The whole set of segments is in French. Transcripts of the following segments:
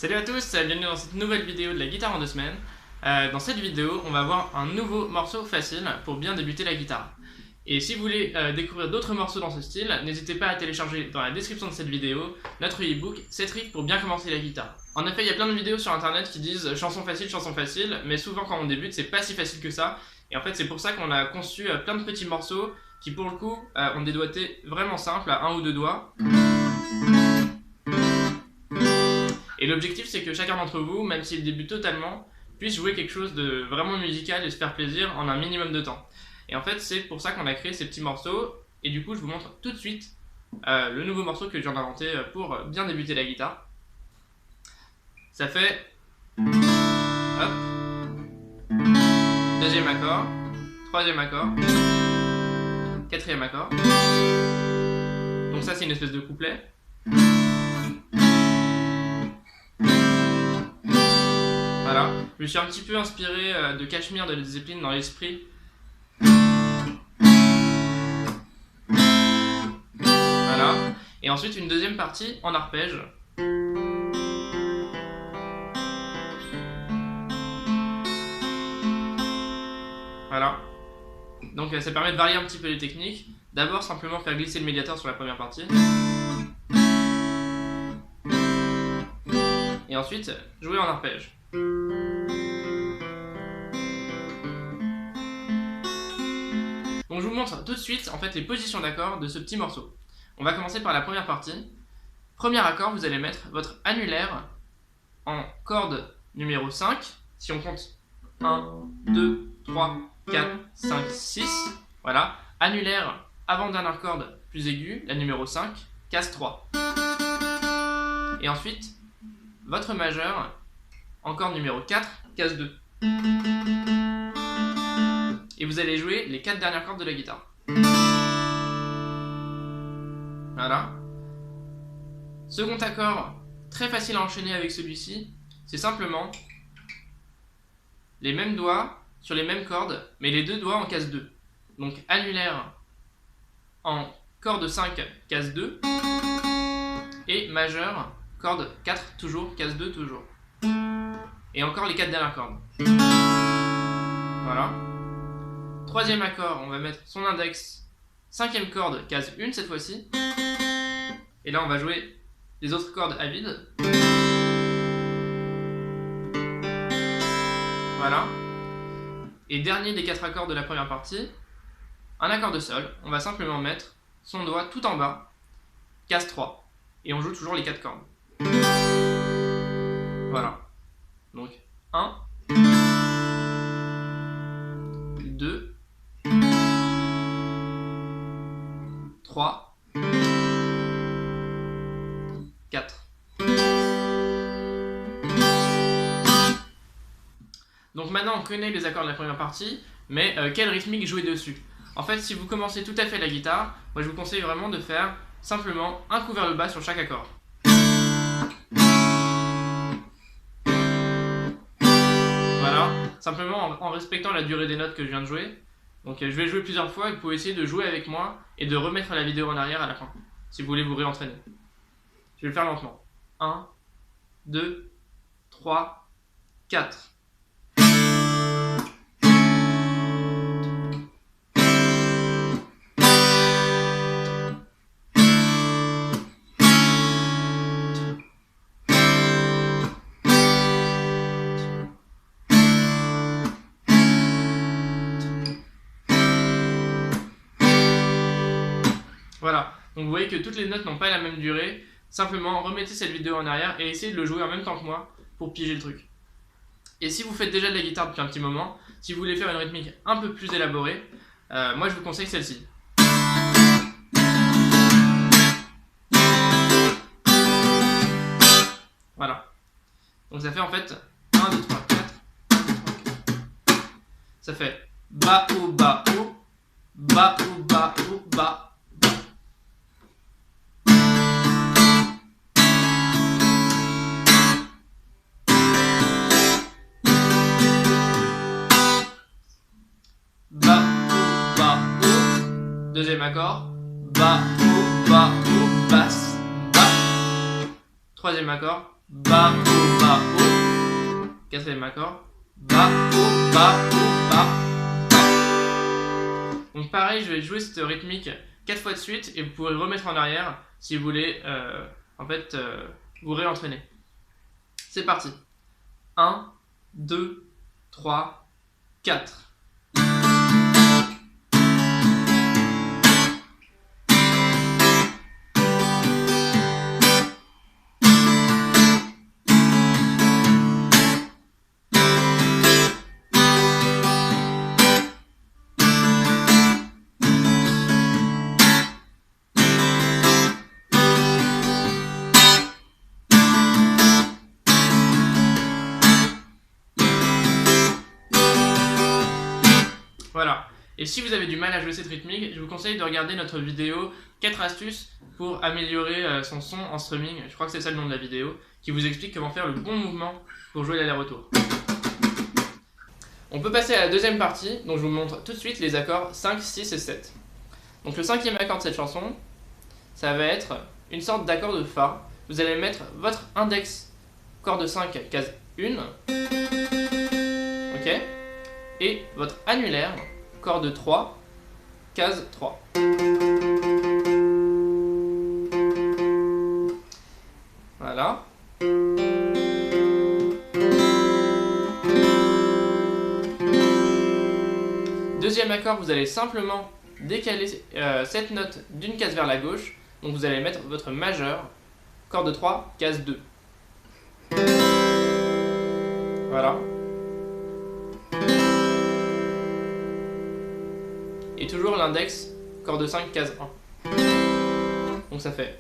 Salut à tous, bienvenue dans cette nouvelle vidéo de la guitare en 2 semaines. Dans cette vidéo, on va voir un nouveau morceau facile pour bien débuter la guitare. Et si vous voulez découvrir d'autres morceaux dans ce style, n'hésitez pas à télécharger dans la description de cette vidéo notre e-book 7 riffs pour bien commencer la guitare. En effet, il y a plein de vidéos sur internet qui disent chanson facile, mais souvent quand on débute, c'est pas si facile que ça. Et en fait, c'est pour ça qu'on a conçu plein de petits morceaux qui, pour le coup, ont des doigtés vraiment simples, à 1 ou 2 doigts. Et l'objectif, c'est que chacun d'entre vous, même s'il débute totalement, puisse jouer quelque chose de vraiment musical et se faire plaisir en un minimum de temps. Et en fait, c'est pour ça qu'on a créé ces petits morceaux. Et du coup, je vous montre tout de suite le nouveau morceau que je viens d'inventer pour bien débuter la guitare. Ça fait... Hop. Deuxième accord. Troisième accord. Quatrième accord. Donc ça, c'est une espèce de couplet. Voilà, je me suis un petit peu inspiré de Cashmere de Led Zeppelin dans l'esprit. Voilà, et ensuite une deuxième partie en arpège. Voilà, donc ça permet de varier un petit peu les techniques. D'abord simplement faire glisser le médiator sur la première partie. Et ensuite jouer en arpège. Donc je vous montre tout de suite en fait les positions d'accords de ce petit morceau. On va commencer par la première partie. Premier accord, vous allez mettre votre annulaire en corde numéro 5. Si on compte 1, 2, 3, 4, 5, 6. Voilà. Annulaire avant-dernière corde plus aiguë, la numéro 5, case 3. Et ensuite, votre majeur en corde numéro 4, case 2. Et vous allez jouer les 4 dernières cordes de la guitare. Voilà. Second accord, très facile à enchaîner avec celui-ci, c'est simplement les mêmes doigts sur les mêmes cordes, mais les deux doigts en case 2. Donc annulaire en corde 5, case 2, et majeur, corde 4, toujours, case 2, toujours. Et encore les 4 dernières cordes. Voilà. Troisième accord, on va mettre son index, 5e corde, case 1 cette fois-ci. Et là on va jouer les autres cordes à vide. Voilà. Et dernier des 4 accords de la première partie, un accord de sol. On va simplement mettre son doigt tout en bas, case 3. Et on joue toujours les 4 cordes. Voilà. Donc 1, 2, 3, 4. Donc maintenant on connaît les accords de la première partie, mais quelle rythmique jouer dessus? En fait, si vous commencez tout à fait la guitare, moi je vous conseille vraiment de faire simplement un coup vers le bas sur chaque accord. Voilà, simplement en respectant la durée des notes que je viens de jouer. Donc je vais jouer plusieurs fois et vous pouvez essayer de jouer avec moi et de remettre la vidéo en arrière à la fin, si vous voulez vous réentraîner. Je vais le faire lentement. 1, 2, 3, 4. Voilà, donc vous voyez que toutes les notes n'ont pas la même durée. Simplement remettez cette vidéo en arrière et essayez de le jouer en même temps que moi pour piger le truc. Et si vous faites déjà de la guitare depuis un petit moment, si vous voulez faire une rythmique un peu plus élaborée, moi je vous conseille celle-ci. Voilà. Donc ça fait en fait 1, 2, 3, 4, 1, 2, 3, 4. Ça fait ba ou ba ou, ba ou ba ou ba. Deuxième accord, ba, ou, basse, ba. Troisième accord, Ba, O, Ba, O. Quatrième accord. Ba, O, Ba, O, Ba, Ba. Donc pareil, je vais jouer cette rythmique 4 fois de suite et vous pourrez remettre en arrière si vous voulez vous réentraîner. C'est parti. 1, 2, 3, 4. Voilà. Et si vous avez du mal à jouer cette rythmique, je vous conseille de regarder notre vidéo 4 astuces pour améliorer son son en streaming. Je crois que c'est ça le nom de la vidéo, qui vous explique comment faire le bon mouvement pour jouer l'aller-retour. On peut passer à la deuxième partie, donc je vous montre tout de suite les accords 5, 6 et 7. Donc le cinquième accord de cette chanson, ça va être une sorte d'accord de Fa. Vous allez mettre votre index corde 5, case 1, ok, et votre annulaire, corde 3, case 3. Voilà. Deuxième accord, vous allez simplement décaler cette note d'une case vers la gauche. Donc vous allez mettre votre majeur, corde 3, case 2. Voilà. Et toujours l'index, corde 5, case 1. Donc ça fait.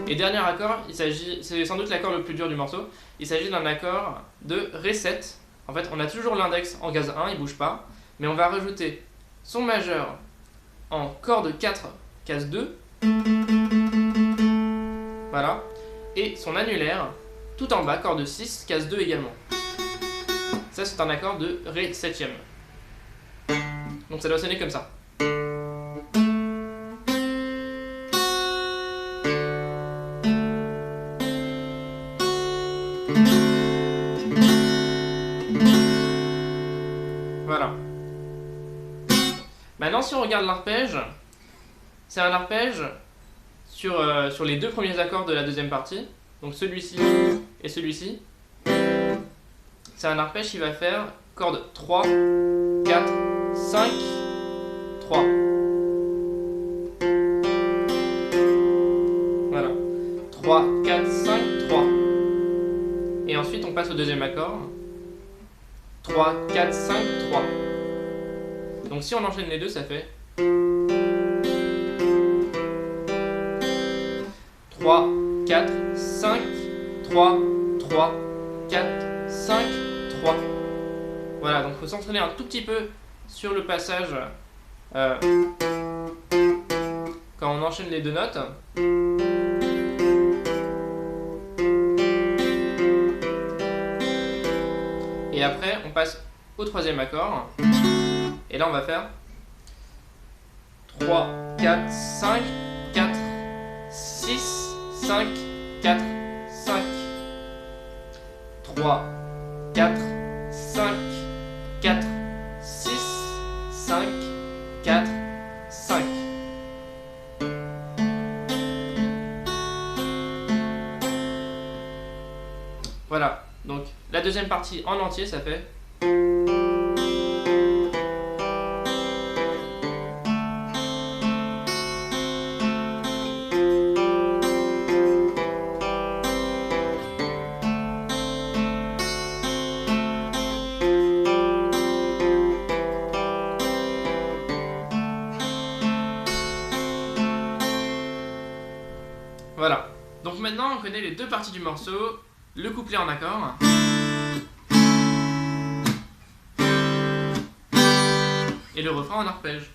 Et dernier accord, c'est sans doute l'accord le plus dur du morceau, il s'agit d'un accord de Ré7. En fait, on a toujours l'index en case 1, il ne bouge pas, mais on va rajouter son majeur en corde 4, case 2. Voilà. Et son annulaire, tout en bas, corde 6, case 2 également. Ça, c'est un accord de Ré 7e. Donc ça doit sonner comme ça. Voilà. Maintenant, si on regarde l'arpège, c'est un arpège sur les deux premiers accords de la deuxième partie. Donc celui-ci et celui-ci. C'est un arpège qui va faire corde 3, 4, 5, 3. Voilà. 3, 4, 5, 3. Et ensuite on passe au deuxième accord. 3, 4, 5, 3. Donc si on enchaîne les deux, ça fait 3, 4, 5, 3, 3, 4, 5, 3. Voilà, donc il faut s'entraîner un tout petit peu sur le passage quand on enchaîne les deux notes. Et après, on passe au troisième accord. Et là, on va faire 3, 4, 5, 4, 6, 5, 4, 5. 3, 4, 5, 4, 6, 5, 4, 5. Voilà, donc la deuxième partie en entier, ça fait. Voilà, donc maintenant on connaît les deux parties du morceau, le couplet en accord et le refrain en arpège.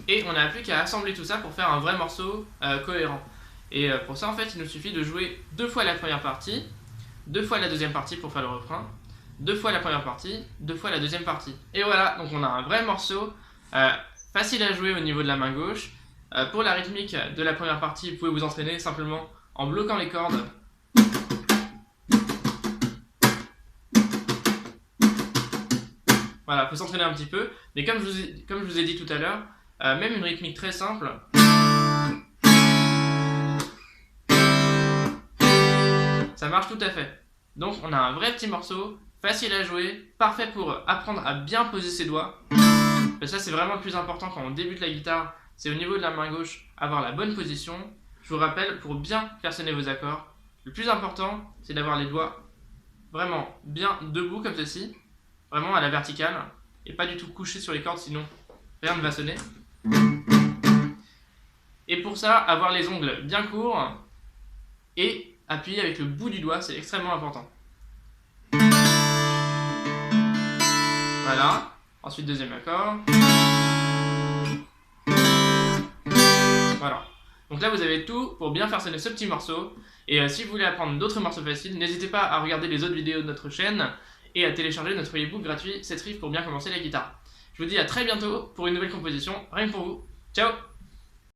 Et on n'a plus qu'à assembler tout ça pour faire un vrai morceau cohérent. Et pour ça en fait il nous suffit de jouer deux fois la première partie, deux fois la deuxième partie pour faire le refrain, 2 fois la première partie, 2 fois la deuxième partie. Et voilà, donc on a un vrai morceau facile à jouer au niveau de la main gauche. Pour la rythmique de la première partie, vous pouvez vous entraîner simplement en bloquant les cordes. Voilà, il faut s'entraîner un petit peu, mais comme je vous ai dit tout à l'heure, même une rythmique très simple, ça marche tout à fait. Donc on a un vrai petit morceau, facile à jouer, parfait pour apprendre à bien poser ses doigts. Et ça c'est vraiment le plus important quand on débute la guitare, c'est au niveau de la main gauche, avoir la bonne position. Je vous rappelle, pour bien faire sonner vos accords, le plus important c'est d'avoir les doigts vraiment bien debout comme ceci, vraiment à la verticale, et pas du tout couchés sur les cordes, sinon rien ne va sonner. Et pour ça, avoir les ongles bien courts et appuyer avec le bout du doigt, c'est extrêmement important. Voilà, ensuite deuxième accord. Voilà. Donc là vous avez tout pour bien faire sonner ce petit morceau. Et si vous voulez apprendre d'autres morceaux faciles, n'hésitez pas à regarder les autres vidéos de notre chaîne et à télécharger notre e-book gratuit 7 riffs pour bien commencer la guitare. Je vous dis à très bientôt pour une nouvelle composition, rien que pour vous. Ciao!